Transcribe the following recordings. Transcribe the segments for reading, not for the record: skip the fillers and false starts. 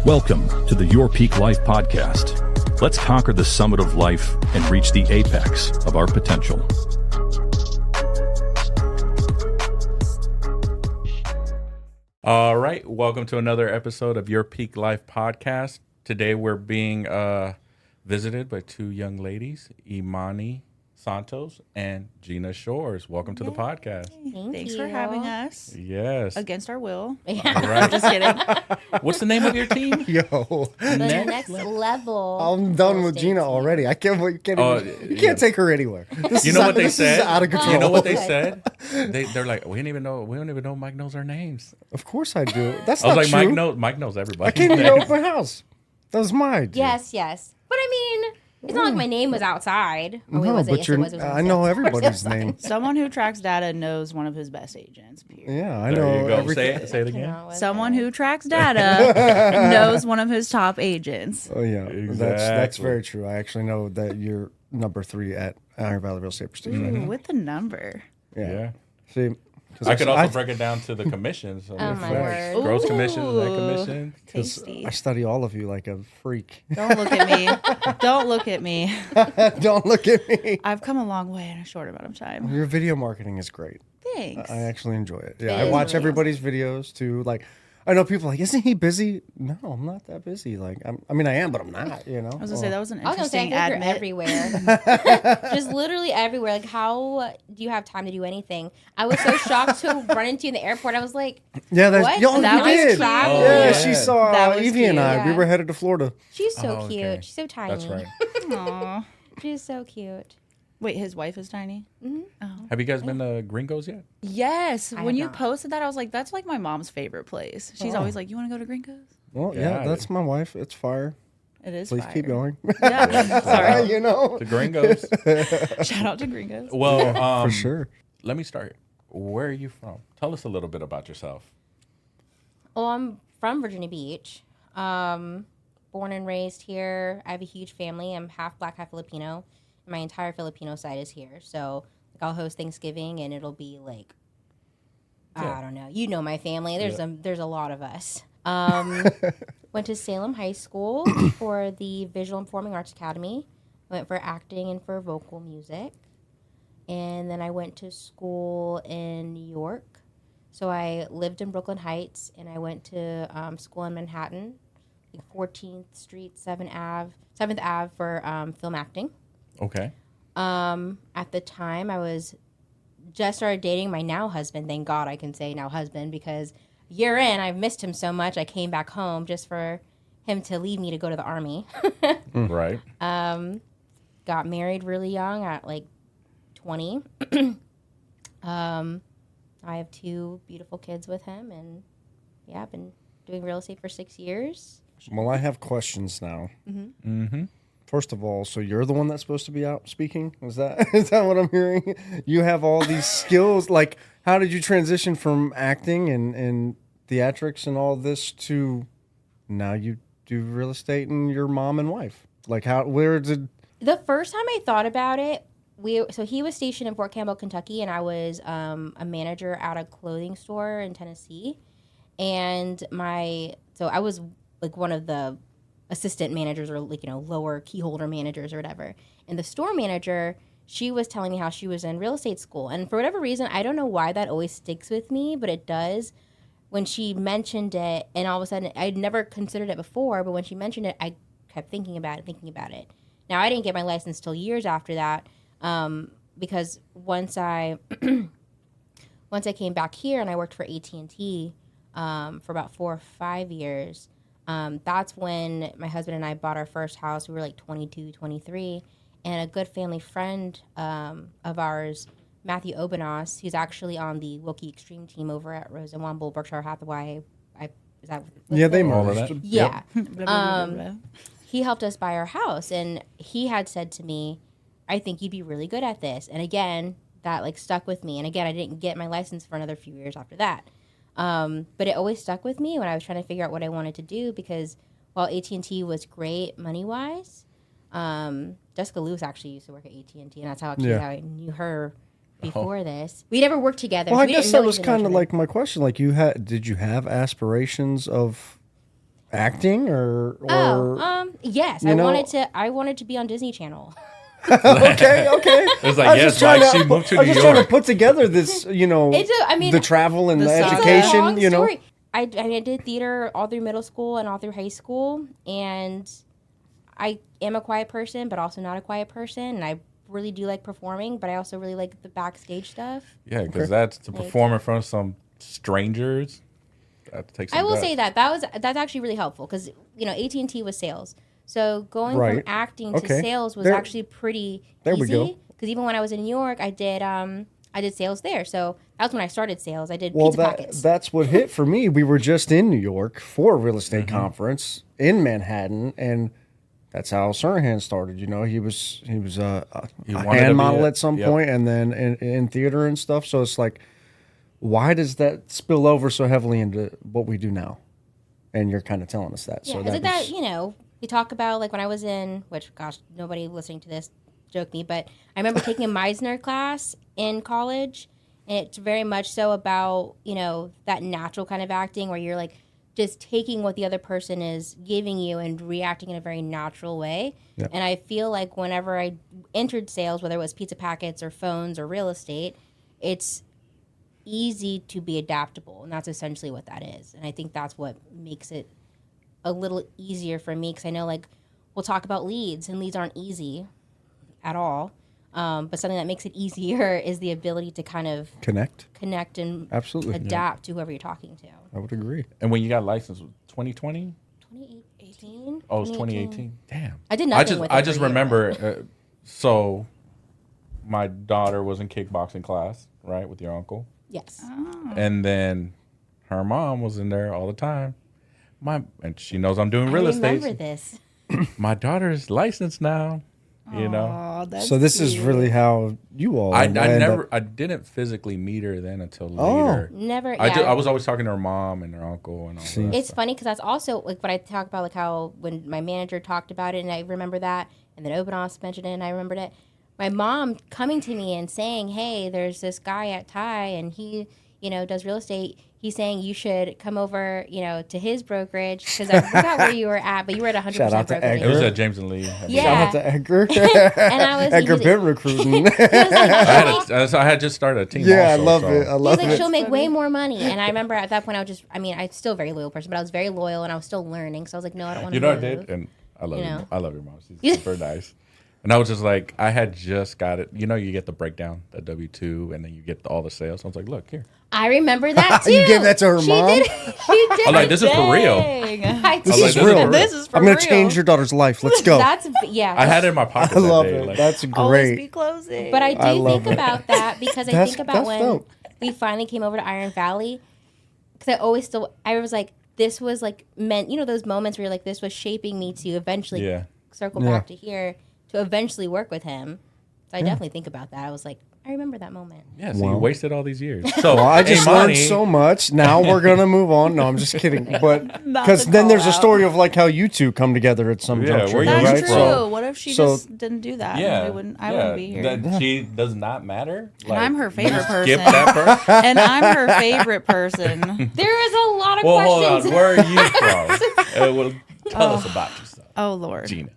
Welcome to the Your Peak Life podcast. Let's conquer the summit of life and reach the apex of our potential. All right, welcome to another episode of Your Peak Life podcast. Today we're being visited by two young ladies, Imani Santos and Gina Shores. Welcome to the podcast. Thanks for having us. Yes. Against our will. Yeah. All right. Just kidding. What's the name of your team? Yo, The next level. I'm done with Gina already. I can't. You can't take her anywhere. You know what they said? This is out of control. You know what they said? They're like, we don't even know Mike knows our names. Of course I do. That's I was not like, true. Mike knows everybody. I came to your open house. That was my idea. Yes. But I mean, it's not like my name was outside. Oh, No, was it? but Yes, you're. it was. It was I know everybody's name. Someone who tracks data knows one of his best agents. Period. Yeah, I There know you go. everything. Say it again. Someone who tracks data knows one of his top agents. Oh yeah, Exactly. that's very true. I actually know that you're number 3 at Iron Valley Real Estate Prestige right Ooh, now. with the number. Yeah. See, 'cause I could also break it down to the commissions. So Oh, my word. Gross commissions, net Ooh. commission. Tasty. I study all of you like a freak. Don't look at me. Don't look at me. Don't look at me. I've come a long way in a short amount of time. Your video marketing is great. Thanks. I actually enjoy it. Yeah, It I is watch really everybody's videos too. Like, I know people are like, isn't he busy? No, I'm not that busy. Like, I mean, I am, but I'm not. You know. I was gonna say that was an I was gonna say, I interesting feel like you're admit. everywhere. Just literally everywhere. Like, how do you have time to do anything? I was so shocked to run into you in the airport. I was like, Yeah, that's what? yo, That you was did. travel. Oh, Yeah, yeah. she saw That was Evie and I. cute. We Yeah. were headed to Florida. she's so Oh, cute. okay. She's so tiny. That's right. Aw. She's so cute. Wait, his wife is tiny? Have you guys been to Gringos yet? Yes. I When have you not. posted that, I was like, that's like my mom's favorite place. She's always like, you want to go to Gringos? Well, Yeah, yeah, that's my wife. It's fire. It is Please keep fire. going. Yeah. Sorry. You know, The Gringos. Shout out to Gringos. Well, for sure. Let me start. Where are you from? Tell us a little bit about yourself. Oh, I'm from Virginia Beach. Born and raised here. I have a huge family. I'm half black, half Filipino. My entire Filipino side is here. So like, I'll host Thanksgiving and it'll be like, Yeah. I don't know. You know my family. There's a lot of us. Went to Salem High School for the Visual and Performing Arts Academy. Went for acting and for vocal music. And then I went to school in New York. So I lived in Brooklyn Heights, and I went to school in Manhattan, like 14th Street, 7th Ave for film acting. Okay. At the time, I was just started dating my now husband. Thank God I can say now husband, because a year in, I've missed him so much. I came back home just for him to leave me to go to the Army. Right. Got married really young at like 20. I have 2 beautiful kids with him, and yeah, I've been doing real estate for 6 years. Well, I have questions now. Mm-hmm. First of all, so you're the one that's supposed to be out speaking? Is that what I'm hearing? You have all these skills. Like, how did you transition from acting and theatrics and all this to now you do real estate and your mom and wife? Like, where did... The first time I thought about it, so he was stationed in Fort Campbell, Kentucky, and I was a manager at a clothing store in Tennessee. And so I was like one of the assistant managers, or like, lower key holder managers or whatever. And the store manager, she was telling me how she was in real estate school. And for whatever reason, I don't know why that always sticks with me, but it does. When she mentioned it, and all of a sudden, I'd never considered it before, but when she mentioned it, I kept thinking about it. Now, I didn't get my license till years after that, because once I came back here and I worked for AT&T for about 4 or 5 years, that's when my husband and I bought our first house. We were like 22, 23, and a good family friend of ours, Matthew Obenos, who's actually on the Wilkie Extreme team over at Rose and Wamble, Berkshire Hathaway. Is that Yeah, they All of merged. that. yeah. Blah, blah, blah, blah, blah. He helped us buy our house, and he had said to me, I think you'd be really good at this. And again, that like stuck with me. And again, I didn't get my license for another few years after that. But it always stuck with me when I was trying to figure out what I wanted to do, because while AT&T was great money-wise, Jessica Lewis actually used to work at AT&T, and that's how actually how I knew her before this. We never worked together. Well, so I we guess didn't that know was each other. kind of like my question. Like, did you have aspirations of acting or yes, you know- I wanted to be on Disney Channel. okay. It's like, I was yes, just trying like to- she moved to I'm New just trying to York. put together this, I mean, the travel and the the, saga. It's a long education, you know. story. I did theater all through middle school and all through high school, and I am a quiet person, but also not a quiet person, and I really do like performing, but I also really like the backstage stuff. Yeah, because that's to perform in front of some strangers. That takes. I will say that's actually really helpful because AT&T was sales, so going from Right. acting to Okay. sales was There- actually pretty there we go. easy. Because even when I was in New York, I did sales there, so that's when I started sales. I did Well, pizza packets. that's what hit for me. We were just in New York for a real estate Mm-hmm. conference in Manhattan, and that's how Sirhan started. He was a He wanted to hand be model a- at some yep. point, and then in theater and stuff. So it's like, why does that spill over so heavily into what we do now? And you're kind of telling us that. Yeah, So it's like was- that, we talk about like when I was in, which gosh, nobody listening to this joke me, but I remember taking a Meisner class in college, and it's very much so about, that natural kind of acting where you're like just taking what the other person is giving you and reacting in a very natural way. Yeah. And I feel like whenever I entered sales, whether it was pizza packets or phones or real estate, it's easy to be adaptable, and that's essentially what that is. And I think that's what makes it a little easier for me, because I know like we'll talk about leads, and leads aren't easy at all, but something that makes it easier is the ability to kind of connect. and Absolutely. adapt to whoever you're talking to. I would agree. And when you got licensed, 2020? 2018. Oh, it was 2018. Damn. I did nothing with it I for just a year, remember. So, my daughter was in kickboxing class, right, with your uncle, Yes. and then her mom was in there all the time. And she knows I'm doing real I estate. remember this. My daughter's licensed now. You know, Aw, that's So this is cute. really how you all. I end up- I didn't physically meet her then until Oh. later. Never. I was always talking to her mom and her uncle and all See. that. It's funny because that's also like what I talk about, like how when my manager talked about it, and I remember that, and then Obenos mentioned it, and I remembered it. My mom coming to me and saying, "Hey, there's this guy at Thai, and he, does real estate. He's saying you should come over, to his brokerage because I forgot where you were at, but you were at 100% Shout out to brokerage." It was Edgar. at James and Lee. Yeah. Shout out to Edgar. And I was Edgar he was been recruiting. I had just started a team. Yeah, I also, love so- it. I He was love like, it. she'll make way more money. And I remember at that point, I'm still a very loyal person, but I was very loyal and I was still learning. So I was like, no, I don't want to You know what move. I did? And I love You your know? I love your mom. She's super nice. And I was just like, I had just got it. You get the breakdown, the W-2, and then you get all the sales. I was like, look, here. I remember that too. You gave that to her she mom? Did, she did. I'm like, this is for real. Dang. I This did. is like, real. This is for I'm gonna real. change your daughter's life. Let's go. That's yeah. I had it in my pocket I that love day. it. Like, That's Always be great. closing. But I I do love think it. about that because I That's- think about that's when dope. we finally came over to Iron Valley. Because I was like, this was like meant, those moments where you're like, this was shaping me to eventually Yeah. circle back to here to eventually work with him. So I definitely think about that. I was like, I remember that moment. yeah, so you Wow. wasted all these years. So, Well, I just Imani, learned so much. Now we're gonna move on. No, I'm just kidding. But Not because the then there's a call-out. story of like how you two come together at some Yeah, juncture, where you That's right? from? true. So, What if she so- just didn't do that? Yeah. I wouldn't be here. That she does not matter. And I'm her favorite Skip person. that person. And I'm her favorite person. There is a lot of Well, hold questions. on. Where are you from? Well, tell us about yourself. Oh Lord. Gina.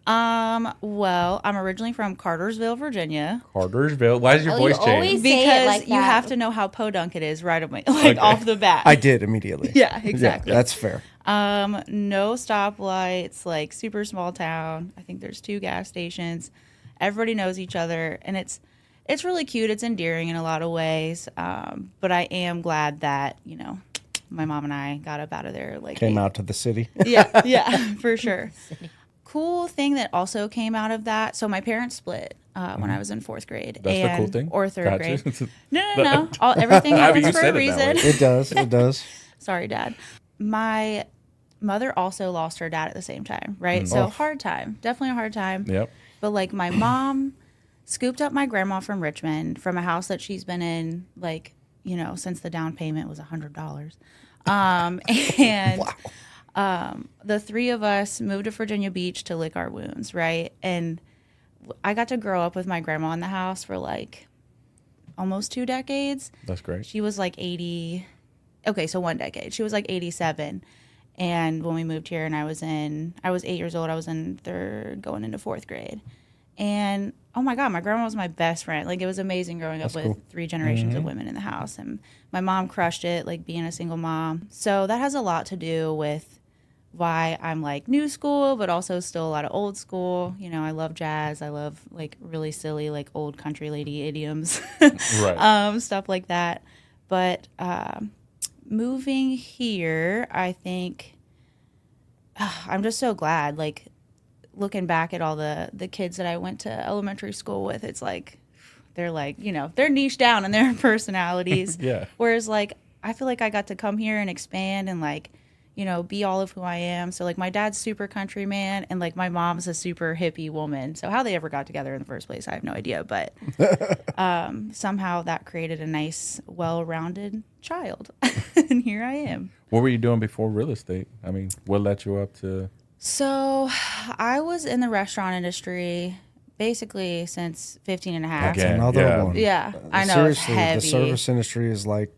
Well, I'm originally from Cartersville, Virginia. Cartersville. Why is your Oh, voice you always change? say it Because like you that. have to know how podunk it is right away, like off the bat. I did immediately. Yeah, exactly. Yeah, that's fair. No stoplights, like super small town. I think there's 2 gas stations. Everybody knows each other, and it's really cute. It's endearing in a lot of ways. But I am glad that my mom and I got up out of there. Like Came out to the city. yeah, for sure. Cool thing that also came out of that. So my parents split when I was in 4th grade. That's the cool thing? Or 3rd Gotcha. grade. No. Everything However happens you for a said it that reason. way. It does. It does. Sorry, Dad. My mother also lost her dad at the same time, right? So hard time. Definitely a hard time. Yep. But like my mom scooped up my grandma from Richmond from a house that she's been in like, since the down payment was $100. The 3 of us moved to Virginia Beach to lick our wounds, right? And I got to grow up with my grandma in the house for like almost 2 decades. That's great. She was like 80. Okay, so 1 decade. She was like 87. And when we moved here and I was 8 years old, I was in going into 4th grade. And oh my God, my grandma was my best friend. Like, it was amazing growing up with 3 generations of women in the house. And my mom crushed it, like being a single mom. So that has a lot to do with why I'm like new school, but also still a lot of old school. You know, I love jazz. I love like really silly, like old country lady idioms, Right. stuff like that. But moving here, I think I'm just so glad. Like, looking back at all the kids that I went to elementary school with, it's like they're like, you know, they're niche down in their personalities. Yeah. Whereas like I feel like I got to come here and expand and like, you know, be all of who I am. So like my dad's super country man and like my mom's a super hippie woman. So how they ever got together in the first place, I have no idea. But somehow that created a nice, well-rounded child. And here I am. What were you doing before real estate? I mean, what led you up to? So I was in the restaurant industry basically since 15 and a half. Again, Another yeah. one. Yeah, I know. It's Seriously, heavy. the service industry is like,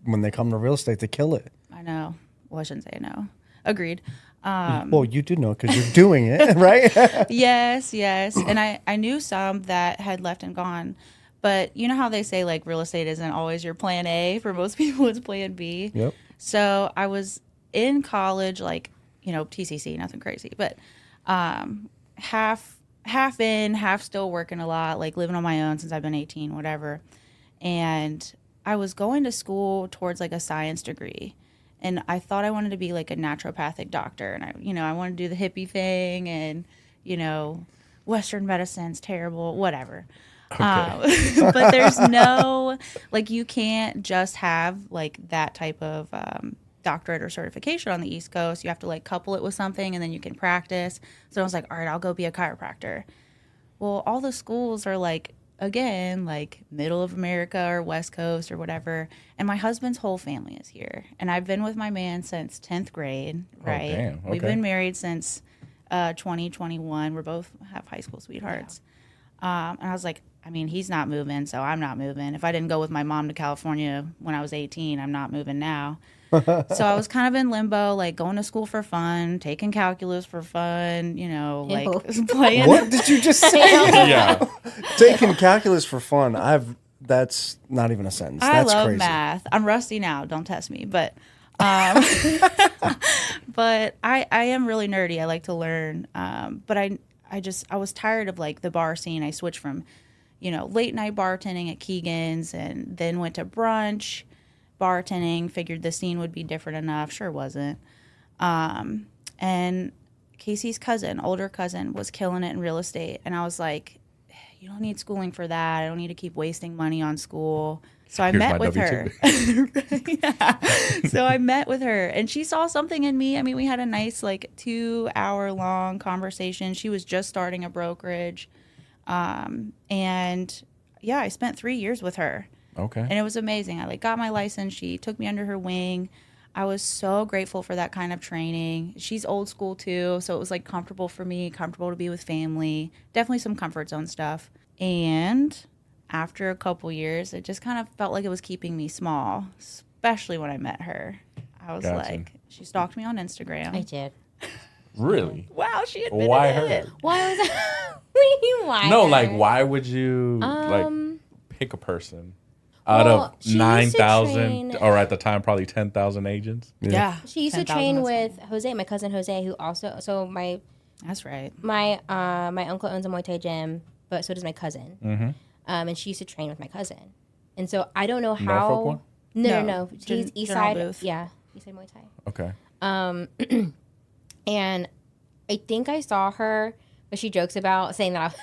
when they come to real estate, they kill it. I know. Well, I shouldn't say no. Agreed. Well, you do know because you're doing it, right? Yes. And I knew some that had left and gone. But you know how they say like real estate isn't always your plan A? For most people, it's plan B. Yep. So I was in college, like, you know, TCC, nothing crazy, but half in, half still working a lot, like living on my own since I've been 18, whatever. And I was going to school towards like a science degree. And I thought I wanted to be like a naturopathic doctor. And I wanted to do the hippie thing and, you know, Western medicine's terrible, whatever. But there's no, like, you can't just have like that type of doctorate or certification on the East Coast. You have to like couple it with something and then you can practice. So I was like, all right, I'll go be a chiropractor. Well, all the schools are like, again, like middle of America or West Coast or whatever. And my husband's whole family is here. And I've been with my man since 10th grade, right? Damn. We've Okay. been married since 2021. We're both have high school sweethearts. And I was like, I mean, he's not moving, so I'm not moving. If I didn't go with my mom to California when I was 18, I'm not moving now. So I was kind of in limbo, like going to school for fun, taking calculus for fun, you know, like playing. What did you just say? Yeah. Taking calculus for fun. That's not even a sentence. I That's love crazy. math. I'm rusty now. Don't test me. But but I am really nerdy. I like to learn. But I was tired of like the bar scene. I switched from, you know, late night bartending at Keegan's and then went to brunch bartending, figured the scene would be different enough. Sure wasn't. And Casey's cousin, older cousin, was killing it in real estate. And I was like, you don't need schooling for that. I don't need to keep wasting money on school. So I Here's met my with her. Yeah. So I met with her and she saw something in me. I mean, we had a nice like 2-hour long conversation. She was just starting a brokerage. And yeah, I spent 3 years with her. Okay. And it was amazing. I like got my license. She took me under her wing. I was so grateful for that kind of training. She's old school too, so it was like comfortable for me, comfortable to be with family. Definitely some comfort zone stuff. And after a couple years, it just kind of felt like it was keeping me small, especially when I met her. I was Gotcha. like, she stalked me on Instagram. I did. Really? Wow, she admitted Why it. her? Why was that? What do you mean, why? No, her? like, why would you like pick a person out well, of she used to 9,000 train- or at the time probably 10,000 agents? Yeah. She used to 10,000, train that's with funny. Jose, my cousin Jose, who also my That's right. my uncle owns a Muay Thai gym, but so does my cousin. Mm-hmm. And she used to train with my cousin, and so I don't know how. Norfolk one? No. She's Gen- East General Side. Booth. Yeah, East Side Muay Thai. Okay. And I think I saw her, but she jokes about saying that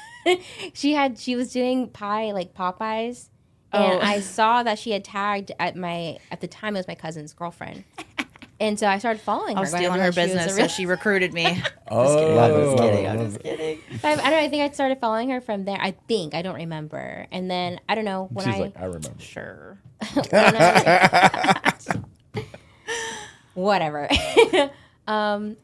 she was doing pie like Popeyes, and I saw that she had tagged at the time it was my cousin's girlfriend, and so I started following I her. was but I stealing didn't her realize she was business, a real- so she recruited me. Oh, I'm just kidding. But I don't know. I think I started following her from there. I don't remember. And then I don't know when She's like, I remember. Sure. whatever. I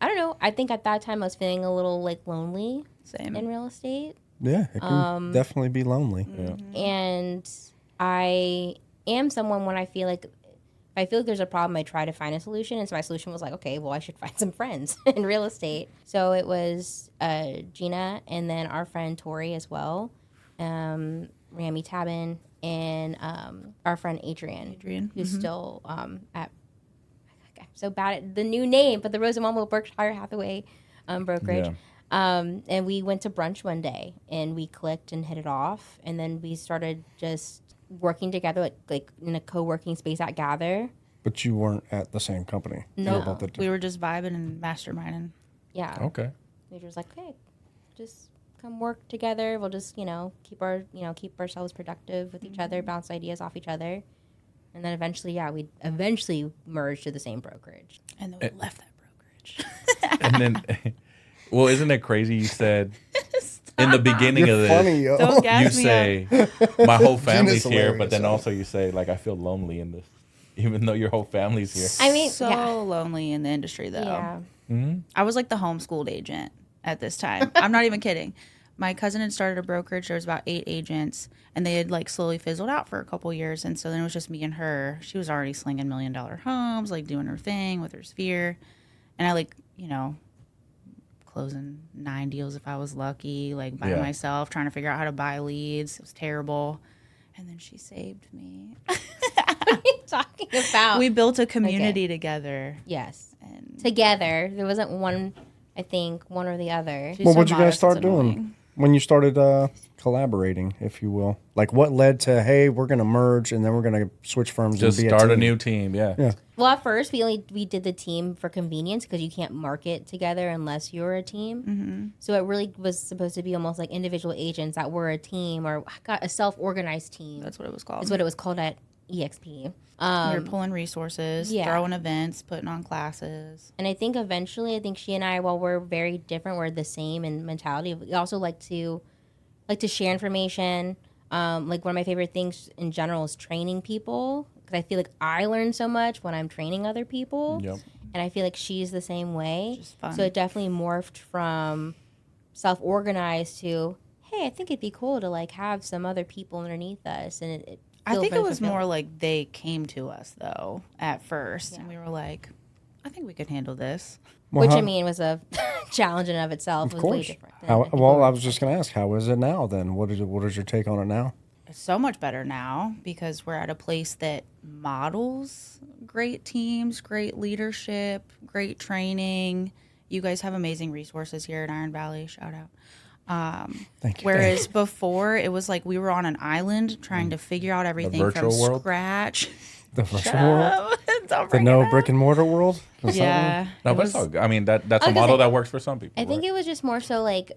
don't know. I think at that time I was feeling a little like lonely Same. in real estate. Yeah, it can definitely be lonely. Yeah. And I am someone when I feel like I feel like there's a problem, I try to find a solution. And so my solution was like, okay, well, I should find some friends in real estate. So it was Gina and then our friend Tori as well, Rami Tabin, and our friend Adrian. Who's still at, I'm so bad at the new name, but the Rosenwald Berkshire Hathaway brokerage. Yeah. And we went to brunch one day and we clicked and hit it off. And then we started just working together, like in a co-working space at Gather. But you weren't at the same company. No. You were both at We were just vibing and masterminding. Yeah. Okay. We were just like, hey, just come work together. We'll just, keep ourselves productive with each other, bounce ideas off each other. And then eventually, we merged to the same brokerage. And then we left that brokerage. And then, well, isn't it crazy? You said in the beginning You're of this, funny, yo. Don't gas you me say my whole family's Gina's here, but then hilarious. also you say like I feel lonely in this, even though your whole family's here. I mean, So yeah. lonely in the industry, though. Yeah. I was like the homeschooled agent at this time. I'm not even kidding. My cousin had started a brokerage. There was about 8 agents, and they had like slowly fizzled out for a couple years. And so then it was just me and her. She was already slinging $1 million homes, like doing her thing with her sphere. And I closing 9 deals if I was lucky, like by myself, trying to figure out how to buy leads. It was terrible. And then she saved me. What are you talking about? We built a community together. Yes. And Together. There wasn't one, I think, one or the other. she's What so would you guys modest, start it's doing annoying. when you started collaborating, if you will? Like, what led to, hey, we're going to merge and then we're going to switch firms Just and be start a team? new team. Yeah. Yeah. Well, at first we did the team for convenience because you can't market together unless you're a team. So it really was supposed to be almost like individual agents that were a team or got a self-organized team. That's what it was called. Is what it was called at EXP. We were pulling resources, yeah. throwing events, putting on classes. And I think eventually, she and I, while we're very different, we're the same in mentality. We also like to share information. Like one of my favorite things in general is training people because I feel like I learn so much when I'm training other people. Yep. And I feel like she's the same way. Which is fun. So it definitely morphed from self-organized to, hey, I think it'd be cool to like have some other people underneath us. And it I feels think very it was more fulfilling. like they came to us though at first, and we were like, I think we could handle this. Well, Which how- I mean was a challenge in and of itself. Of It was way course. different. than How, people well, were I was just going to ask, how is it now then? What is your take on it now? It's so much better now because we're at a place that models great teams, great leadership, great training. You guys have amazing resources here in Iron Valley. Shout out. Thank you. Whereas before it was like we were on an island trying to figure out everything from virtual world? scratch. The virtual world? Don't The bring no it up. brick and mortar world? Is that Yeah. No, it but was- it's all good. I mean, that's a was model gonna- that works for some people. I think right? it was just more so like,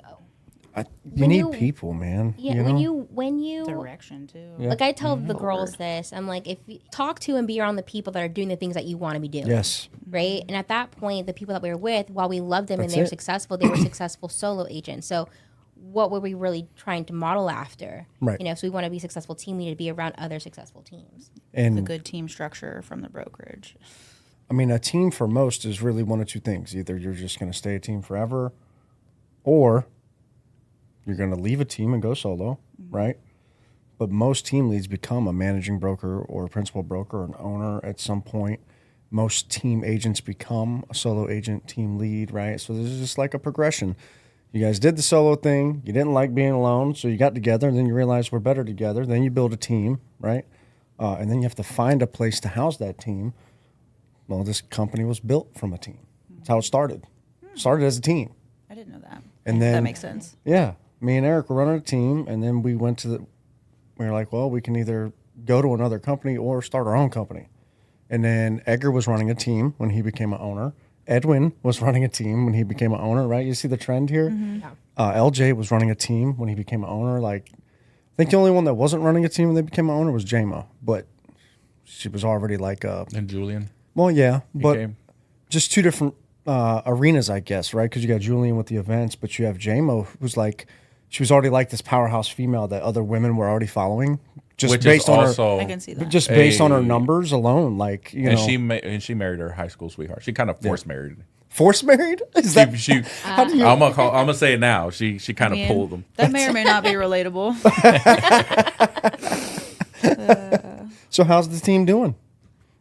you when need you- people, man. yeah, you know? when you direction too. Yeah. like I tell the girls this, I'm like, if you talk to and be around the people that are doing the things that you want to be doing. Yes. Right. And at that point, the people that we were with, while we loved them That's and they're it. successful, they were successful solo agents. So what were we really trying to model after? Right. So we want to be a successful team, we need to be around other successful teams. And The good team structure from the brokerage. I mean, a team for most is really one of two things. Either you're just going to stay a team forever, or you're going to leave a team and go solo, right? But most team leads become a managing broker or a principal broker or an owner at some point. Most team agents become a solo agent, team lead, right? So this is just like a progression. You guys did the solo thing. You didn't like being alone, so you got together, and then you realized we're better together. Then you build a team, right? And then you have to find a place to house that team. Well, this company was built from a team. That's how it started. Started as a team. I didn't know that. And then- that makes sense. Yeah. Me and Eric were running a team, and then we went we were like, well, we can either go to another company or start our own company. And then Edgar was running a team when he became an owner. Edwin was running a team when he became an owner, right? You see the trend here? LJ was running a team when he became an owner. Like, I think the only one that wasn't running a team when they became an owner was Jama, but she was already like And Julian well, yeah, but came. just two different arenas, I guess, right? Because you got Julian with the events, but you have JMO, who's like, she was already like this powerhouse female that other women were already following, just which based is on also I can see that. just based on her Hey. numbers alone. Like, you and know, she married her high school sweetheart. She kind of forced married. forced married. Is that She I'm gonna say it now. She kind of Man, pulled them. That may or may not be relatable. so? How's the team doing?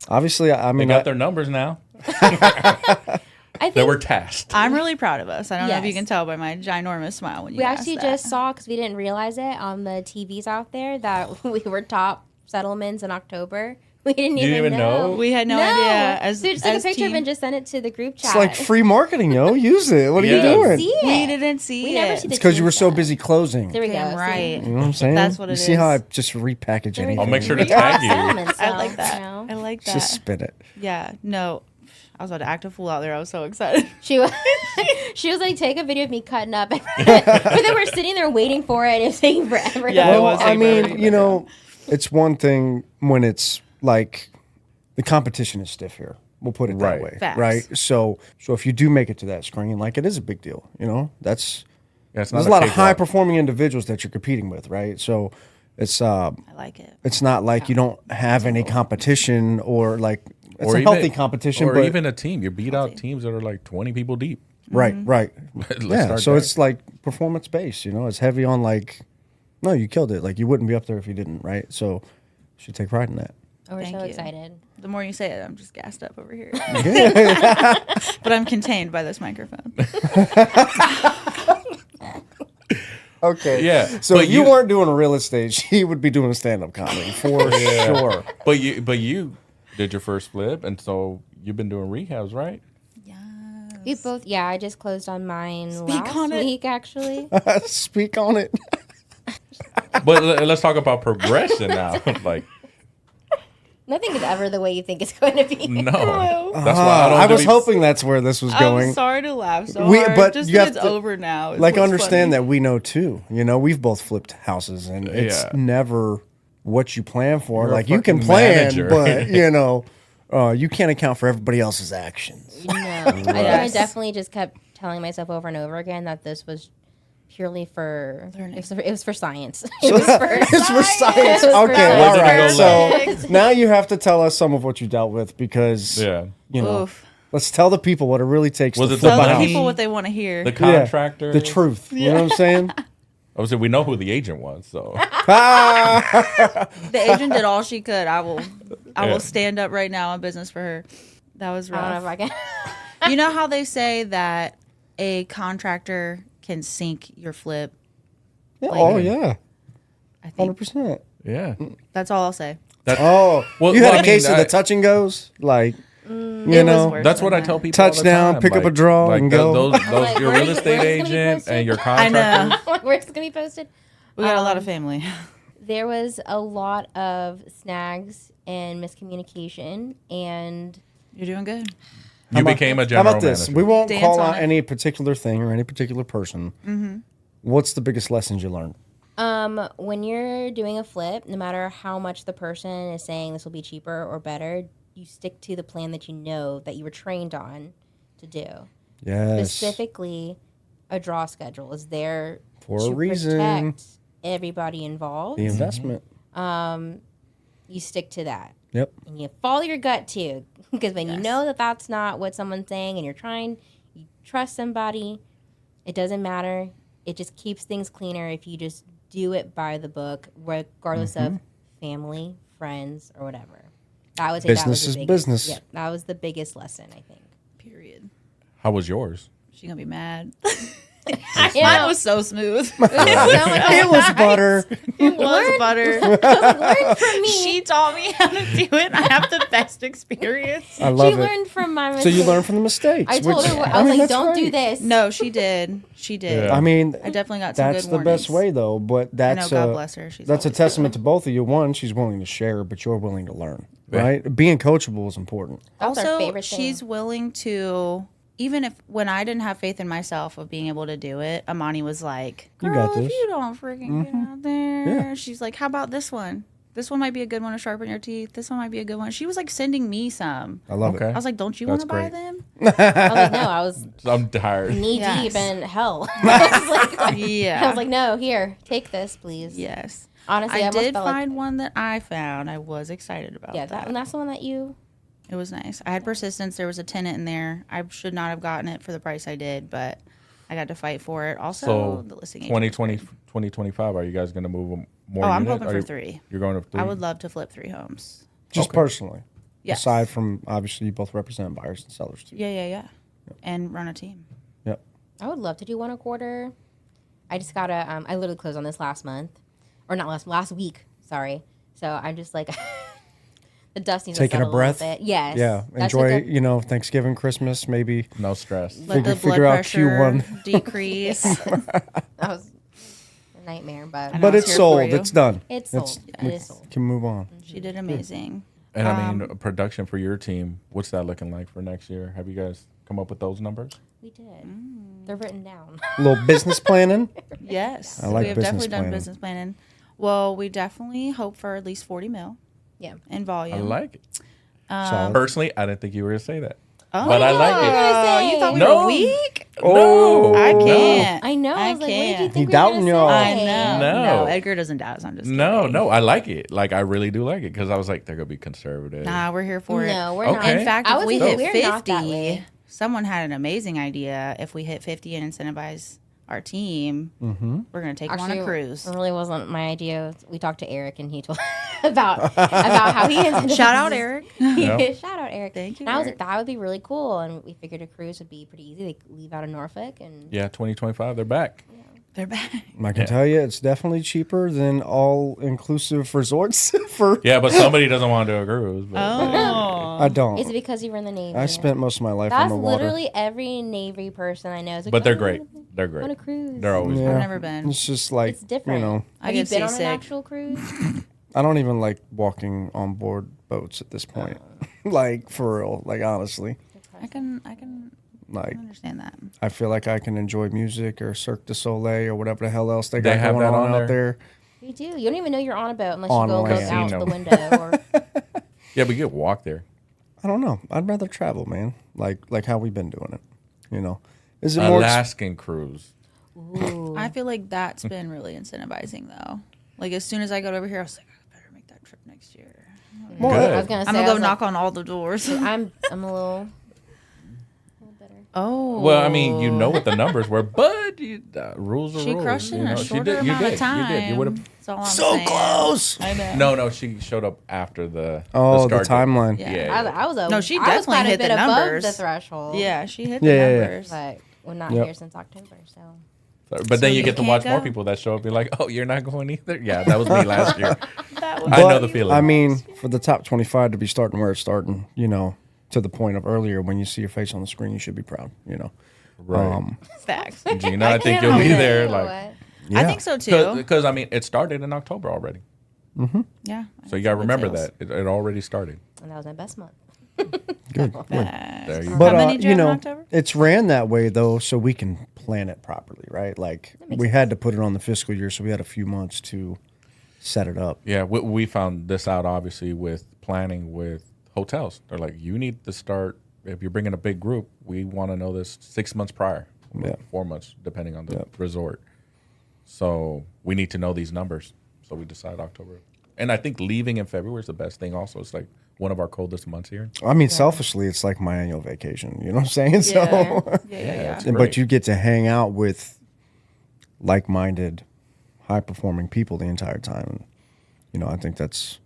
Obviously, I They mean, got their numbers now. I They think were tasked. I'm really proud of us. I don't know if you Yes. can tell by my ginormous smile when you we asked actually that. just saw, because we didn't realize it on the TVs out there, that we were top settlements in October. We didn't You didn't even know? We had no idea. So we just took a as picture of it team- and just sent it to the group chat. it's like free marketing, yo. Use it. What are Yeah. you doing? See it. We didn't see We it. never see the It's because you team were so stuff. busy closing. There we Damn go. right. You know what I'm saying? That's what you it see how I is. just repackage There we anything? I'll make sure to We got tag you. settlements, I so, like that. you know. I like that. Just spin it. Yeah. No. I was about to act a fool out there. I was so excited. She was, she was like, take a video of me cutting up. But then we're sitting there waiting for it. And it was taking forever. Yeah, it Well, was I like mean, everything you know, it's one thing when it's like the competition is stiff here. We'll put it that Right. way, Facts. right? So if you do make it to that screen, like it is a big deal. You know, that's Yeah, it's there's not a lot of cakewalk. high performing individuals that you're competing with, right? So it's I like it. it's not like you don't have any competition or like it's Or a even- healthy competition, or but even a team. You beat out teams that are like 20 people deep. right, right. Let's Yeah, start so there. it's like performance based. You know, it's heavy on like, no, you killed it. Like you wouldn't be up there if you didn't, right? So you should take pride in that. Oh, we're Thank so you. excited. The more you say it, I'm just gassed up over here. But I'm contained by this microphone. Okay. Yeah, So but if you weren't doing real estate, she would be doing stand up comedy for sure. But you did your first flip, and so you've been doing rehabs, right? We both, yeah, I just closed on mine last on it. week, actually. Speak on it. But let's talk about progression now. Like, Nothing is ever the way you think it's going to be. no, that's why I don't. I was do hoping that's where this was I'm going. sorry to laugh so We- hard. but Just you that have it's to- over now. Like understand that we know too. You know, we've both flipped houses, and it's Yeah. never what you plan for. You're a like you can fucking plan, manager. but you know, you can't account for everybody else's actions. No. I definitely just kept telling myself over and over again that this was purely for it was for science. It was for It's for science. It was for Okay, science. all Where right. did it So now you have to tell us some of what you dealt with because Yeah. you know. Oof. Let's tell the people what it really takes Was to it flip Tell a the house. people what they want to hear. The Yeah, contractor, the truth. You know what I'm saying? I was saying we know who the agent was, so The agent did all she could. I Yeah. will stand up right now on business for her. That was I don't know if rough. I can. You know how they say that a contractor can sink your flip? Yeah, Like- oh yeah, I think 100%. yeah. that's all I'll say. Oh, Well, you had well, a I case mean, of the I- touch and goes, like It you was know. worse That's than what I that. tell people. all the Touchdown, time. pick up a draw, like and th- go. Those Like, your where's real it- estate where's it gonna be agent posted? and your I contractor. know. Where's it going to be posted? We got a lot of family. There was a lot of snags and miscommunication, and You're doing good. You became a How general about this? manager. We won't Dance call on out it. any particular thing or any particular person. Mm-hmm. What's the biggest lessons you learned? when you're doing a flip, no matter how much the person is saying this will be cheaper or better, you stick to the plan that you know that you were trained on to do. Yes, Specifically, a draw schedule is there For to a reason. protect everybody involved. the investment. You stick to that. Yep. And you follow your gut too, because when you know that that's not what someone's saying, and you trust somebody, it doesn't matter. It just keeps things cleaner if you just do it by the book, regardless of family, friends, or whatever. I would say that was Business the is biggest, business. Yeah, that was the biggest lesson, I think. Period. How was yours? She's gonna be mad. I Mine was so smooth. It was butter. It was butter. learn from me. She taught me how to do it. I have the best experience. I She love it. learned from my mistakes. So you learn from the mistakes. I told which- her, I was mean, like, that's don't do great. this. No, she did. She did. Yeah. I mean, I definitely got some that's good the best warnings. way, though. But that's God bless her. She's that's a always testament to both of you. One, she's willing to share, but you're willing to learn. Yeah. Right? Being coachable is important. That's our Also, favorite thing. she's willing to, even if when I didn't have faith in myself of being able to do it, Imani was like, You "Girl, got if this." you don't freaking get out there," Yeah. she's like, "How about this one? This one might be a good one to sharpen your teeth. This one might be a good one." She was like sending me some. I love Okay. I was like, "Don't you want That's to buy great. them?" I was like, no, I was I'm tired. knee Yes. deep in hell. I was like, Yeah. I was like, no, here, take this, please. Yes. Honestly, I almost did felt find like, one that I found. I was excited about yeah, that. and that's the one that you. It was nice. I had persistence. There was a tenant in there. I should not have gotten it for the price I did, but I got to fight for it. Also, So the listing agent. 2020, 2025, are you guys going to move more Oh, I'm units? hoping Are for you- 3. You're going to 3? I would love to flip 3 homes. Just Okay. personally. Yes. Aside from, obviously, you both represent buyers and sellers too. Yeah. And run a team. Yep. I would love to do one a quarter. I just got to, I literally closed on this last week. Sorry. So I'm just like, the dust needs Taking to a settle breath. a little bit. Yes. Yeah. That's Enjoy, like Thanksgiving, Christmas, maybe. No stress. Let the blood figure out pressure Q1. decrease. that was a nightmare, but I know. But it's it's here sold. for you. It's done. it's sold. It is sold. Can move on. She did amazing. And I mean, production for your team, what's that looking like for next year? Have you guys come up with those numbers? We did. They're written down. A little business planning. Yes. I like we have business definitely done planning. business planning. Well, we definitely hope for at least 40 mil Yeah. in volume. I like it. Solid. Personally, I didn't think you were going to say that. Oh, But I like it. You thought we No. were weak? No. I no. can't. I know. I I was like, what did you can't. think He doubting we were y'all. gonna I say? know. No. Edgar doesn't doubt us. I'm just No, kidding. no, I like it. Like, I really do like it because I was like, they're going to be conservative. Nah, we're here for it. No, we're Okay. not. In fact, I if was we thinking hit we're not that 50, way. someone had an amazing idea. If we hit 50 and incentivize our team, we're going to take them on a cruise. It really wasn't my idea. We talked to Eric, and he told about how he incentivizes. Shout out, Eric. Yeah. Shout out, Eric. Thank you, And I was Eric. like, that would be really cool. And we figured a cruise would be pretty easy. They leave out of Norfolk, and Yeah, 2025, they're back. They're back. I can tell you, it's definitely cheaper than all-inclusive resorts. Yeah, but somebody doesn't want to do a cruise. But Oh. I don't. is it because you were in the Navy? I spent most of my life That's on the water. literally every Navy person I know. Is like, But they're "Oh, great. They're On a great. cruise. They're always Yeah. I've never been. It's just like, It's different. I Have you get been on seasick. an actual cruise? I don't even like walking on board boats at this point. Like, for real. Like, honestly. I can Like, understand that. I feel like I can enjoy music or Cirque du Soleil or whatever the hell else they They got have going that on on out there. You do. You don't even know you're on a boat unless On you go look land. out Casino. the window. Or Yeah, but you get walk there. I don't know. I'd rather travel, man. Like how we've been doing it. Is it more? Alaskan cruise. ooh, I feel like that's been really incentivizing, though. Like, as soon as I got over here, I was like, I better make that trip next year. Well, Good. I was gonna say, I'm I going to go was knock like, on all the doors. I'm a little better. Oh. Well, I mean, you know what the numbers were, but rules are She rules. crushed it you in a know? shorter You amount of did. time. You did. You would have. That's all I'm so saying. close. I know. No, she showed up after the. Oh, the start date. timeline. Yeah. Yeah. I was a, No, she I was definitely quite a hit bit the above numbers. the threshold. Yeah, she hit Yeah, the yeah, yeah. numbers. But we're not Yep. here since October, so. But then So you you get to can't watch more go? people that show up. You're like, oh, you're not going either. Yeah, that was me last year. That I know the feeling. I mean, for the top 25 to be starting where it's starting, to the point of earlier, when you see your face on the screen, you should be proud. Right. Facts. Gina, I think can't you'll be help it. there. You know Like, what? Yeah. I think so, too. because I mean, it started in October already. Yeah. So you got to remember that it already started. And that was my best month. Good. There you But How many do you have in October? it's ran that way though, so we can plan it properly, right? Like we had to put it on the fiscal year, so we had a few months to set it up. Yeah, we found this out obviously with planning with hotels. They're like, you need to start if you're bringing a big group. We want to know this 6 months prior, Yeah. 4 months depending on the Yep. resort. So we need to know these numbers. So we decided October, and I think leaving in February is the best thing. Also, it's like one of our coldest months here. I mean, selfishly, it's like my annual vacation. You know what I'm saying? Yeah. So, Yeah. it's but great. you get to hang out with like-minded, high-performing people the entire time. And, I think that's,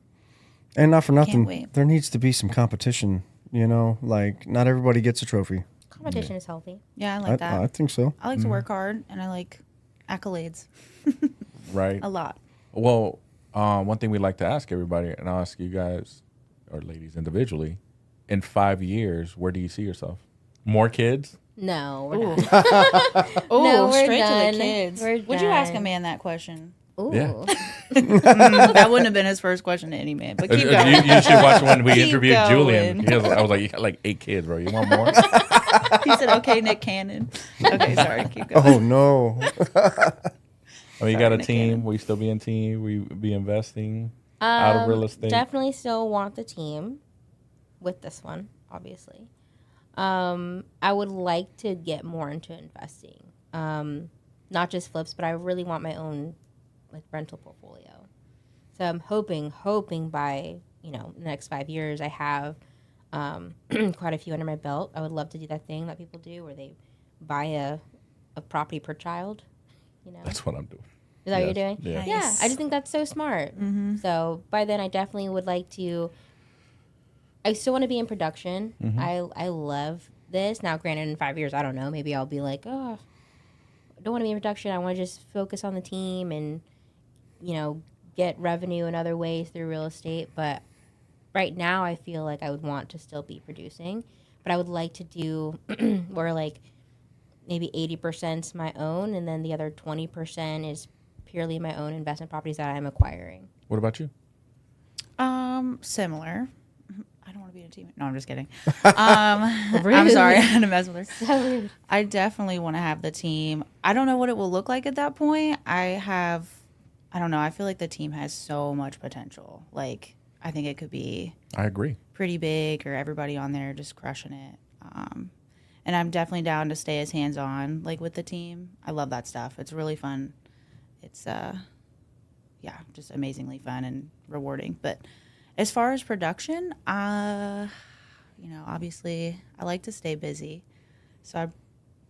and not for nothing, wait. there needs to be some competition. Like not everybody gets a trophy. Competition is healthy. Yeah, I like that. I think so. I like to work hard, and I like accolades Right. a lot. Well, one thing we like to ask everybody, and I'll ask you guys or ladies individually, in 5 years, where do you see yourself? More kids? No, we're Ooh. done. Oh, No, we're straight done. to the kids. We're Would you ask a done. man that question? Ooh. Yeah. That wouldn't have been his first question to any man. But keep You, going. you should watch when we Keep interviewed going. Julian. I was like, you got like 8 kids, bro. You want more? He said, "Okay, Nick Cannon." Okay, sorry. Keep going. Oh no. I mean, you got a Nick team. Cannon. We still be in team. We be investing out of real estate. Definitely still want the team with this one, obviously. I would like to get more into investing. Not just flips, but I really want my own rental portfolio. So I'm hoping by, the next 5 years I have quite a few under my belt. I would love to do that thing that people do where they buy a property per child, That's what I'm doing. Is that what Yes. you're doing? Yeah. Yeah, I Nice. just think that's so smart. So by then, I definitely would like to I still want to be in production. Mm-hmm. I love this. Now, granted, in 5 years, I don't know. Maybe I'll be like, oh, I don't want to be in production. I want to just focus on the team and, get revenue in other ways through real estate. But right now, I feel like I would want to still be producing. But I would like to do where like maybe 80% is my own, and then the other 20% is purely my own investment properties that I'm acquiring. What about you? Similar. I don't want to be in a team. No, I'm just kidding. I'm sorry. I had to mess with her. So rude. I definitely want to have the team. I don't know what it will look like at that point. I don't know. I feel like the team has so much potential. Like, I think it could be I agree. pretty big, or everybody on there just crushing it. And I'm definitely down to stay as hands-on, like, with the team. I love that stuff. It's really fun. It's, just amazingly fun and rewarding. But as far as production, obviously I like to stay busy. So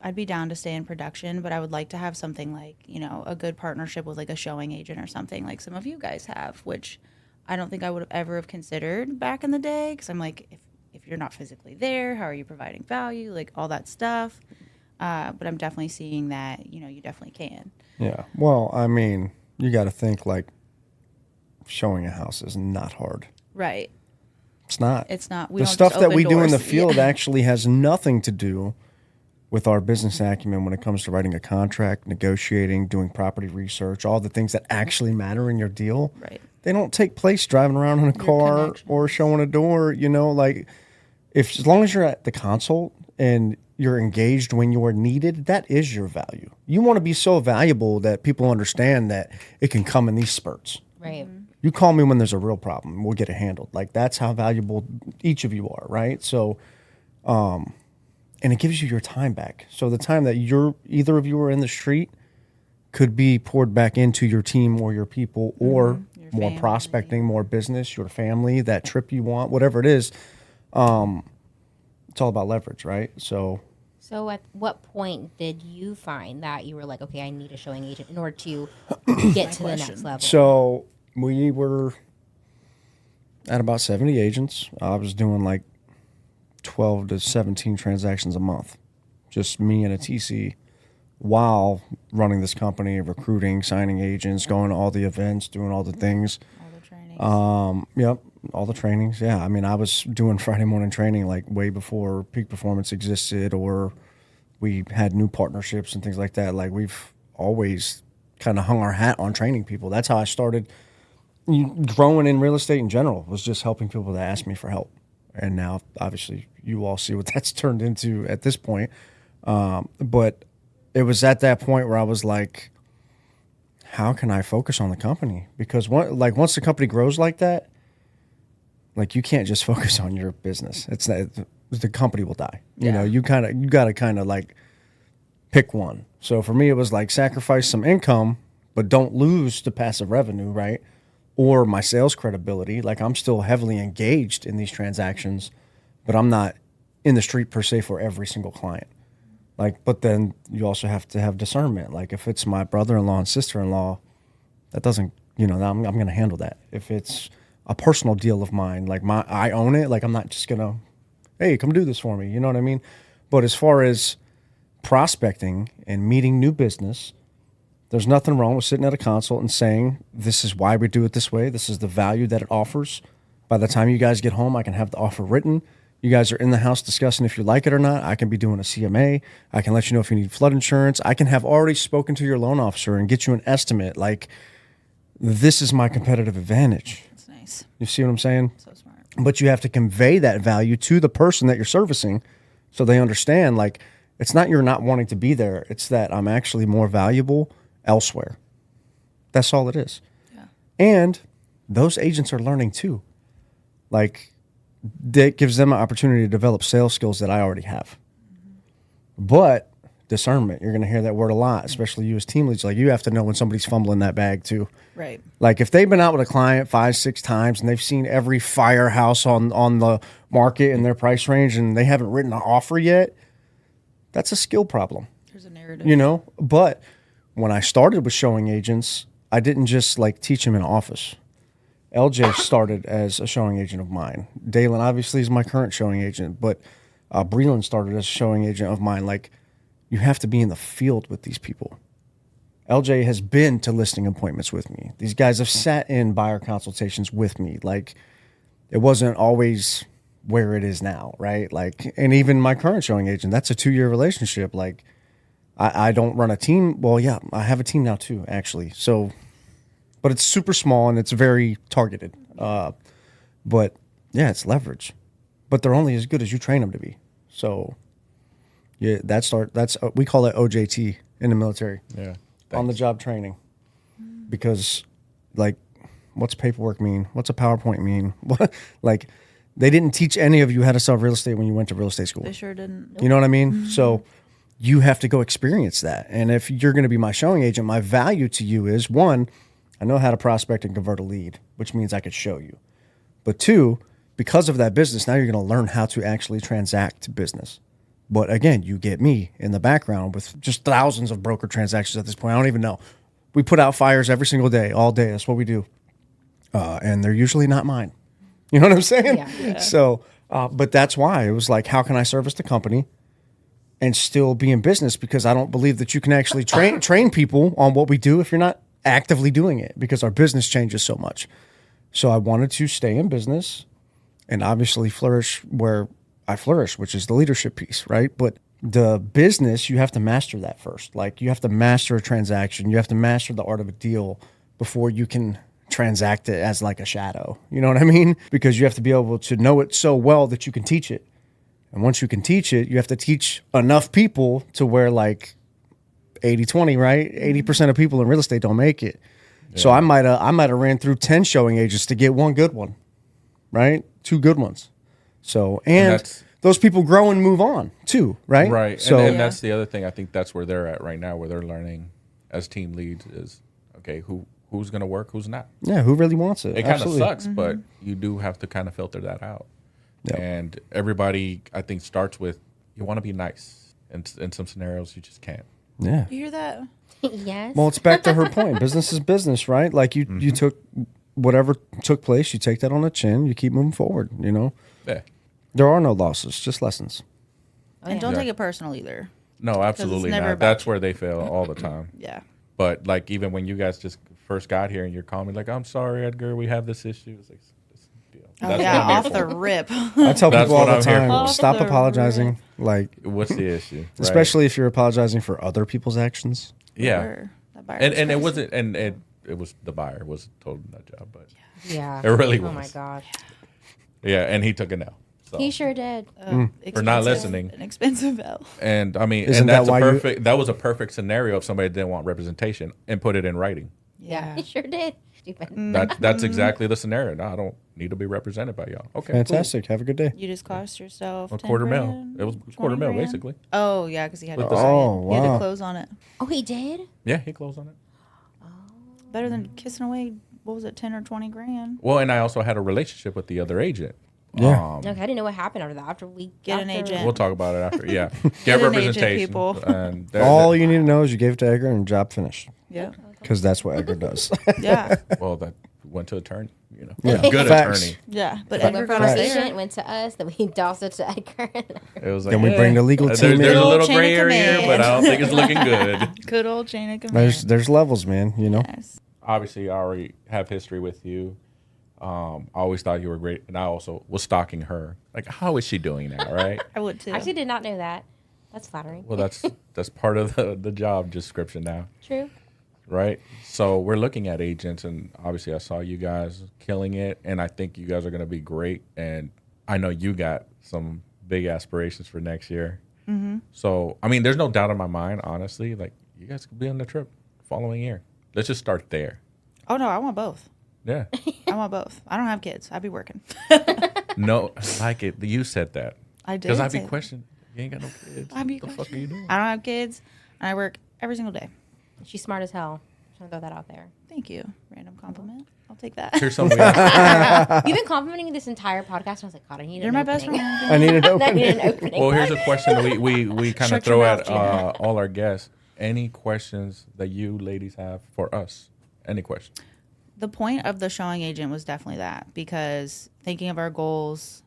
I'd be down to stay in production, but I would like to have something like, a good partnership with like a showing agent or something like some of you guys have, which I don't think I would have ever have considered back in the day. Because I'm like, if you're not physically there, how are you providing value? Like all that stuff. But I'm definitely seeing that, you definitely can. Yeah. Well, I mean, you got to think like showing a house is not hard. Right. It's not. It's not. The stuff that we do in the field actually has nothing to do with our business acumen when it comes to writing a contract, negotiating, doing property research, all the things that actually matter in your deal. Right. They don't take place driving around in a car connections. or showing a door, like as long as you're at the consult and you're engaged when you are needed, that is your value. You want to be so valuable that people understand that it can come in these spurts. Right. You call me when there's a real problem. We'll get it handled. Like that's how valuable each of you are, right? So, and it gives you your time back. So the time that either of you are in the street could be poured back into your team or your people or Your more family. prospecting, more business, your family, that trip you want, whatever it is. It's all about leverage, right? So at what point did you find that you were like, okay, I need a showing agent in order to get to the next level? So we were at about 70 agents. I was doing like 12 to 17 transactions a month, just me and a TC, while running this company, recruiting, signing agents, going to all the events, doing all the things. All the trainings. Yep, all the trainings. Yeah, I mean, I was doing Friday morning training like way before Peak Performance existed, or we had new partnerships and things like that. Like we've always kind of hung our hat on training people. That's how I started growing in real estate in general, was just helping people that ask me for help. And now, obviously, you all see what that's turned into at this point. But it was at that point where I was like, how can I focus on the company? Because once the company grows like that, like you can't just focus on your business. It's not, the company will die. You know, you got to kind of like pick one. So for me, it was like sacrifice some income, but don't lose the passive revenue, right? Or my sales credibility. Like I'm still heavily engaged in these transactions, but I'm not in the street per se for every single client. Like, but then you also have to have discernment. Like if it's my brother-in-law and sister-in-law, that doesn't, I'm going to handle that. If it's a personal deal of mine, like I own it, like I'm not just going to, hey, come do this for me. You know what I mean? But as far as prospecting and meeting new business, there's nothing wrong with sitting at a consult and saying, this is why we do it this way. This is the value that it offers. By the time you guys get home, I can have the offer written. You guys are in the house discussing if you like it or not. I can be doing a CMA. I can let you know if you need flood insurance. I can have already spoken to your loan officer and get you an estimate. Like, this is my competitive advantage. That's nice. You see what I'm saying? So smart. But you have to convey that value to the person that you're servicing so they understand, like, it's not you're not wanting to be there. It's that I'm actually more valuable elsewhere. That's all it is. Yeah. And those agents are learning too. Like, that gives them an opportunity to develop sales skills that I already have. But discernment, you're going to hear that word a lot, especially you as team leads. Like, you have to know when somebody's fumbling that bag too. Right. Like, if they've been out with a client 5-6 times and they've seen every firehouse on the market in their price range and they haven't written an offer yet, that's a skill problem. There's a narrative. But when I started with showing agents, I didn't just like teach them in an office LJ started as a showing agent of mine. Dalen obviously is my current showing agent, but Breland started as a showing agent of mine. Like, you have to be in the field with these people. LJ has been to listing appointments with me. These guys have sat in buyer consultations with me. Like, it wasn't always where it is now, right? Like, and even my current showing agent, that's a 2-year relationship. Like, I don't run a team. Well, yeah, I have a team now too, actually. So, but it's super small and it's very targeted. But yeah, it's leverage. But they're only as good as you train them to be. So, yeah, that's we call it OJT in the military. Yeah. On the job training. Because, like, what's paperwork mean? What's a PowerPoint mean? What, like, they didn't teach any of you how to sell real estate when you went to real estate school. They sure didn't. You know what I mean? So you have to go experience that. And if you're going to be my showing agent, my value to you is, one, I know how to prospect and convert a lead, which means I could show you. But two, because of that business, now you're going to learn how to actually transact business. But again, you get me in the background with just thousands of broker transactions at this point. I don't even know. We put out fires every single day, all day. That's what we do. And they're usually not mine. You know what I'm saying? Yeah. So, but that's why it was like, how can I service the company and still be in business? Because I don't believe that you can actually train people on what we do if you're not actively doing it, because our business changes so much. So I wanted to stay in business and obviously flourish where I flourish, which is the leadership piece, right? But the business, you have to master that first. Like, you have to master a transaction. You have to master the art of a deal before you can transact it as like a shadow. You know what I mean? Because you have to be able to know it so well that you can teach it. And once you can teach it, you have to teach enough people to where, like, 80-20, right? 80% of people in real estate don't make it. Yeah. So I might have ran through 10 showing agents to get one good one, right? 2 good ones. So, and those people grow and move on too, right? Right. So, and that's the other thing. I think that's where they're at right now, where they're learning as team leads is, okay, who's going to work, who's not. Yeah, who really wants it? It kind of sucks, but you do have to kind of filter that out. Yep. And everybody, I think, starts with, you want to be nice. And in some scenarios, you just can't. Yeah. You hear that? Yes. Well, it's back to her point. Business is business, right? Like, you took whatever took place, you take that on the chin, you keep moving forward, you know? Yeah. There are no losses, just lessons. And don't take it personal either. No, absolutely never not. about That's where they fail all the time. Yeah. But, like, even when you guys just first got here and you're calling me, like, I'm sorry, Edgar, we have this issue. It's like, this deal. Oh, That's yeah, what I'm here off for. the rip. I tell That's people all what the I'm here time, for. Off stop the apologizing. Like, What's the issue? Right? especially if you're apologizing for other people's actions. Yeah. Or that buyer And was it crazy. wasn't, and it was the buyer was told that job, but Yeah. it really was. Oh my gosh. Yeah, and he took it now. So. He sure did. For not listening. An expensive L. And I mean, Isn't and that's that why that was a perfect scenario if somebody didn't want representation and put it in writing. Yeah. He sure did. Stupid. That's exactly the scenario. No, I don't need to be represented by y'all. Okay, Fantastic. Have a good day. You just cost yourself Cool. A 10 quarter mil. grand, It was 20 quarter mil, grand? basically. Oh, yeah, because he had to With the- Oh, He had wow. to close on it. Oh, he did? Yeah, he closed on it. Better than kissing away, what was it, 10 or 20 grand? Well, and I also had a relationship with the other agent. Yeah. Okay, I didn't know what happened after that. Get an agent. We'll talk about it after. Yeah, Get get an agent, representation. people. And All you need to know is you gave it to Edgar and job finished. Yeah. Because that's what Edgar does. Yeah. well, that went to attorney. You know, Yeah. good Facts. attorney. Yeah. But Went Edgar from got our us there. agent, went to us, then we dossed it to Edgar. It was like Then we bring the legal there's, team in. There's a Little little chain gray of area here, command. but I don't think it's looking good. Good old chain of command. There's levels, man, you know? Yes. Obviously, I already have history with you. I always thought you were great, and I also was stalking her. Like, how is she doing now, right? I would too. I actually did not know that. That's flattering. Well, that's part of the job description now, True. right? So we're looking at agents, and obviously I saw you guys killing it, and I think you guys are going to be great. And I know you got some big aspirations for next year. Mm-hmm. So, I mean, there's no doubt in my mind, honestly, like, you guys could be on the trip following year. Let's just start there. Oh, no, I want both. Yeah. I want both. I don't have kids. I'd be working. No, I like it. You said that. I did. Because I'd be say that. questioning, you ain't got no kids. I'd be What the fuck are you doing? I don't have kids, and I work every single day. She's smart as hell. Just want to throw that out there. Thank you. Random compliment. I'll take that. Here's something we asked. You've been complimenting me this entire podcast. And I was like, God, I need You're an my opening. best friend. I need an I opening. need an opening. Well, here's a question that we kind of Shut your throw mouth, at Gina. all our guests. Any questions that you ladies have for us? Any questions? the point of the showing agent was definitely that, because thinking of our goals,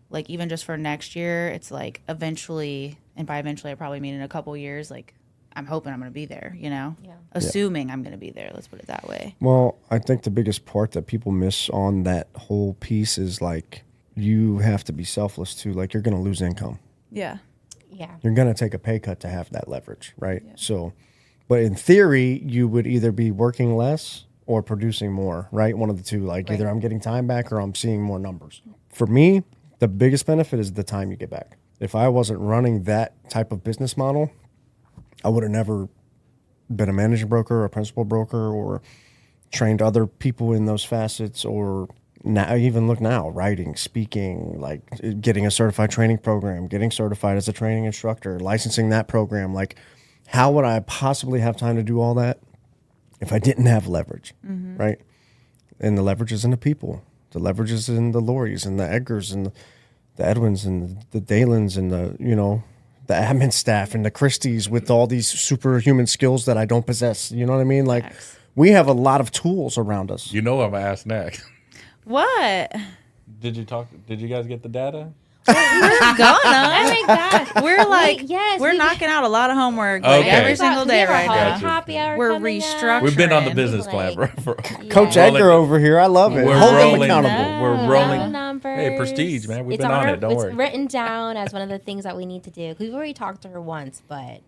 like even just for next year, it's like eventually, and by eventually I probably mean in a couple years, like I'm hoping I'm going to be there, Yeah. assuming I'm going to be there. Let's put it that way. Well, I think the biggest part that people miss on that whole piece is like you have to be selfless too. Like you're going to lose income. Yeah. Yeah. You're going to take a pay cut to have that leverage, right? Yeah. So, but in theory, you would either be working less or producing more, right? One of the two. Like either I'm getting time back or I'm seeing more numbers. For me, the biggest benefit is the time you get back. If I wasn't running that type of business model, I would have never been a managing broker or a principal broker or trained other people in those facets, or now even look now, writing, speaking, like getting a certified training program, getting certified as a training instructor, licensing that program. Like how would I possibly have time to do all that if I didn't have leverage, right? And the leverage is in the people. The leverage is in the Loris and the Edgars and the Edwins and the Dalens and the admin staff and the Christies with all these superhuman skills that I don't possess. You know what I mean? Like we have a lot of tools around us. You know I'm gonna ask next. What? Did you guys get the data? We're gonna. Oh my gosh. We're like, yes, we're we- knocking out a lot of homework like Okay. every single We day have a right whole now. Gotcha. happy hour We're coming up. restructuring. We've been on the Like, business plan for Coach Yeah. Edgar over here. I love it. We're Hold him rolling. accountable. We're No rolling. numbers. Hey, prestige, man. We've It's been on our- it. Don't worry. It's written down as one of the things that we need to do. 'Cause we've already talked to her once, but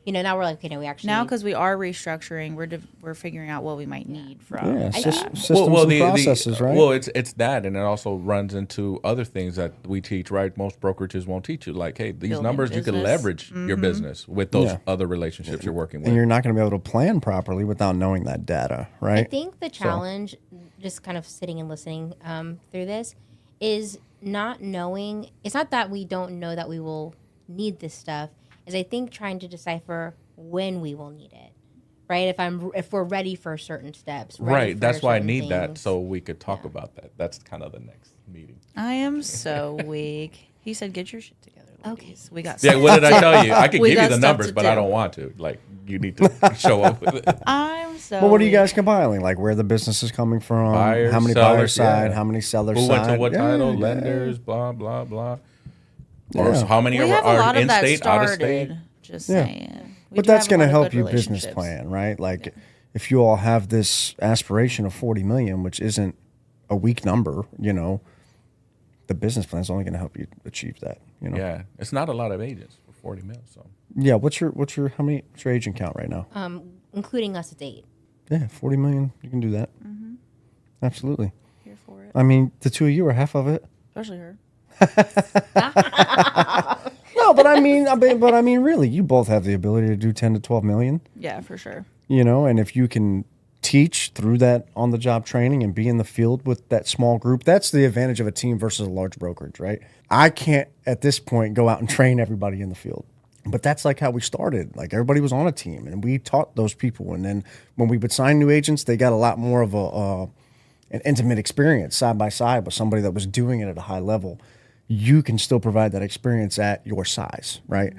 now we're like, okay, no, we actually Now, because we are restructuring, we're figuring out what we might need from. Yeah, think- systems and processes, right? Well, it's that, and it also runs into other things that we teach. Right, most brokerages won't teach you. Like, hey, these Building numbers you can business. leverage your business with those Yeah. other relationships you're working with. And you're not going to be able to plan properly without knowing that data, right? I think the challenge, just kind of sitting and listening through this, is not knowing. It's not that we don't know that we will need this stuff. Is I think trying to decipher when we will need it, right? If we're ready for certain steps, ready Right. for That's why I certain need that things. so we could talk about that. That's kind of the next meeting. I am so weak. He said, "Get your shit together, Okay. ladies. We got." Yeah. What did I tell you? I could We give you got the stuff numbers, to but I do. don't want to. Like, you need to show up with it. I'm so. Well, what are you weak. guys compiling? Like where the business is coming from? Buyers, how many sellers, buyers side? yeah. How many sellers Who side? went to what Yeah, title? yeah. Lenders, blah blah blah. Or Yeah. how many We are, have a are lot in of that state, out of started. state? Just Yeah. saying. We But do that's have a going to lot of help good you business relationships. plan, right? Like if you all have this aspiration of 40 million, which isn't a weak number, the business plan is only going to help you achieve that. Yeah, it's not a lot of agents for 40 mil. So Yeah. What's your agent count right now? Including us at 8. Yeah, 40 million. You can do that. Absolutely. Here for it, I mean, the two of you are half of it. especially her. No, but I mean, really, you both have the ability to do 10 to 12 million. Yeah, for sure. And if you can teach through that on the job training and be in the field with that small group, that's the advantage of a team versus a large brokerage, right? I can't at this point go out and train everybody in the field. But that's like how we started. Like everybody was on a team and we taught those people. And then when we would sign new agents, they got a lot more of an intimate experience side by side with somebody that was doing it at a high level. You can still provide that experience at your size, right?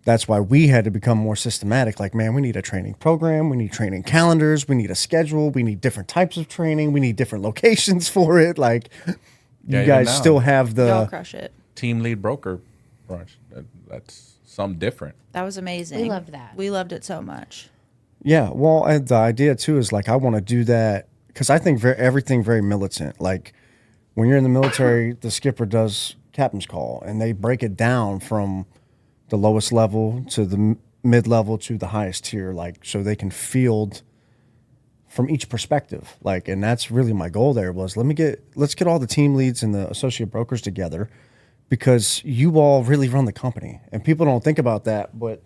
That's why we had to become more systematic. Like, man, we need a training program. We need training calendars. We need a schedule. We need different types of training. We need different locations for it. Like, Yeah, you even guys now. still have Y'all the... crush it. team lead broker branch. That's something different. That was amazing. We loved that. We loved it so much. Yeah, well, and the idea, too, is like, I want to do that because I think everything very militant. Like, when you're in the military, the skipper does captain's call, and they break it down from the lowest level to the mid-level to the highest tier, like, so they can field from each perspective. Like, and that's really my goal there was let's get all the team leads and the associate brokers together because you all really run the company. And people don't think about that, but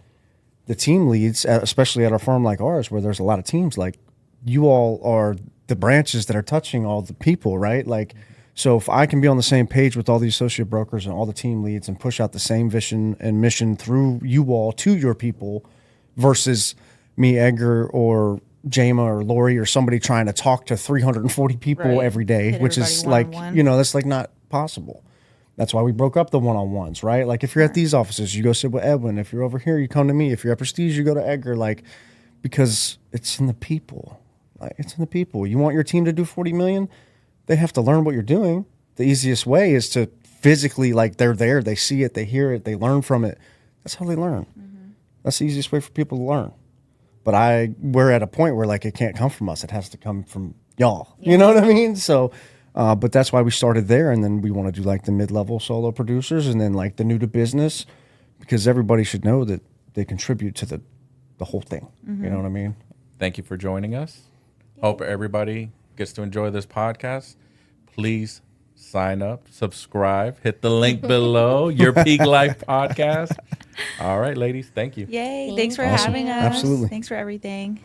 the team leads, especially at a firm like ours where there's a lot of teams, like you all are the branches that are touching all the people, right? Like, so if I can be on the same page with all the associate brokers and all the team leads and push out the same vision and mission through you all to your people versus me, Edgar, or Jama or Lori or somebody trying to talk to 340 people Right. every day, Hit which is everybody like, one-on-one. that's like not possible. That's why we broke up the one-on-ones, right? Like if you're at these offices, you go sit with Edwin. If you're over here, you come to me. If you're at Prestige, you go to Edgar. Like, because it's in the people. Like, it's in the people. You want your team to do 40 million? They have to learn what you're doing. The easiest way is to physically, like, they're there, they see it, they hear it, they learn from it. That's how they learn. That's the easiest way for people to learn. But we're at a point where, like, it can't come from us. It has to come from y'all. You know what I mean? So, but that's why we started there. And then we want to do like the mid-level solo producers and then like the new to business, because everybody should know that they contribute to the whole thing. You know what I mean? Thank you for joining us. Hope everybody gets to enjoy this podcast. Please sign up, subscribe, hit the link below, Your Peak Life Podcast. All right, ladies, thank you. Yay. Thank Thanks for you. having us. Absolutely. Thanks for everything.